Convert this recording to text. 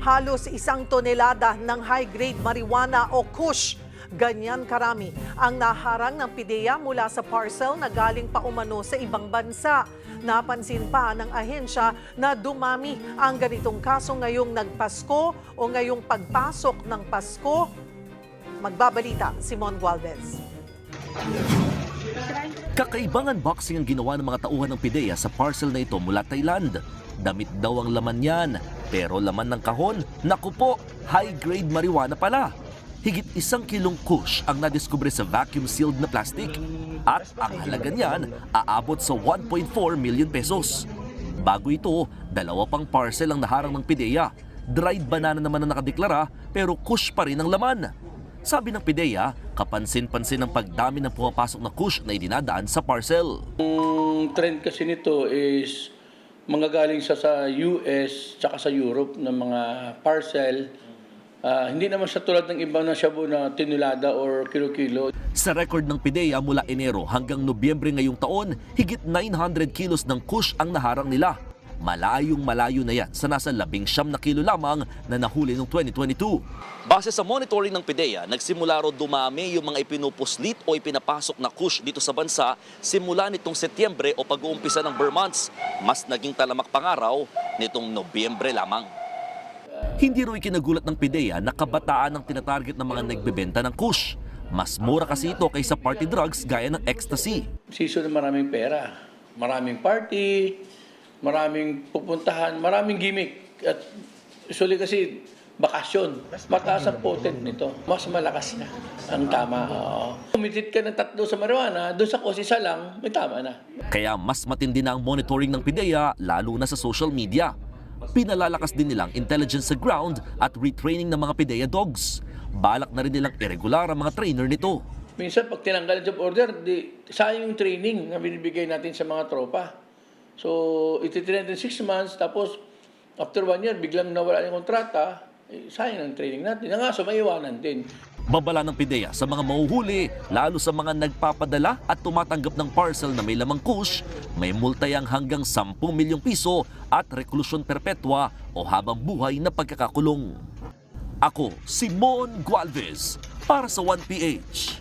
Halos 1 tonelada ng high-grade marijuana o kush. Ganyan karami ang naharang ng PIDEA mula sa parcel na galing pa umano sa ibang bansa. Napansin pa ng ahensya na dumami ang ganitong kaso ngayong nagpasko o ngayong pagpasok ng Pasko. Magbabalita, Simon Gualvez. Kakaibang unboxing ang ginawa ng mga tauhan ng PIDEA sa parcel na ito mula Thailand. Damit daw ang laman yan, pero laman ng kahon, naku po, high-grade marijuana pala. Higit 1 kilong kush ang nadiskubre sa vacuum-sealed na plastic. At ang halaga niyan, aabot sa 1.4 million pesos. Bago ito, 2 pang parcel ang naharang ng PIDEA. Dried banana naman ang nakadeklara, pero kush pa rin ang laman. Sabi ng PIDEA, kapansin-pansin ang pagdami ng pumapasok na kush na idinadaan sa parcel. Ang trend kasi nito is manggagaling sa US tsaka sa Europe ng mga parcel. Hindi naman siya tulad ng ibang na shabu na tinulada or kilo-kilo. Sa record ng PIDEA mula Enero hanggang Nobyembre ngayong taon, higit 900 kilos ng kush ang naharang nila. Malayong-malayo na yan sa nasa 19 na kilo lamang na nahuli noong 2022. Base sa monitoring ng PIDEA, nagsimula ro dumami yung mga ipinupuslit o ipinapasok na kush dito sa bansa simula nitong Setyembre o pag-uumpisa ng Burr months. Mas naging talamak pangaraw nitong Nobyembre lamang. Hindi ro ikinagulat ng PIDEA na kabataan ang tinatarget ng mga nagbebenta ng kush. Mas mura kasi ito kaysa party drugs gaya ng ecstasy. Season na maraming pera, maraming party, maraming pupuntahan, maraming gimmick. At usually kasi bakasyon, mataas ang potent nito. Mas malakas na ang tama. Kumitit ka ng 3 sa marijuana, doon sa kos isa lang, may tama na. Kaya mas matindi na ang monitoring ng PIDEA lalo na sa social media. Pinalalakas din nilang intelligence sa ground at retraining ng mga PIDEA dogs. Balak na rin nilang irregular ang mga trainer nito. Minsan pag tinanggal ang job order, sayang yung training na binibigay natin sa mga tropa. So, ititrain natin 6 months, tapos after 1 year, biglang nawala yung kontrata, sayang ang training natin. Nga, so maiwanan din. Babala ng PIDEA sa mga mahuhuli, lalo sa mga nagpapadala at tumatanggap ng parcel na may lamang kush, may multayang hanggang 10 milyong piso at reklusyon perpetua o habang buhay na pagkakakulong. Ako, Simon Gualvez, para sa 1PH.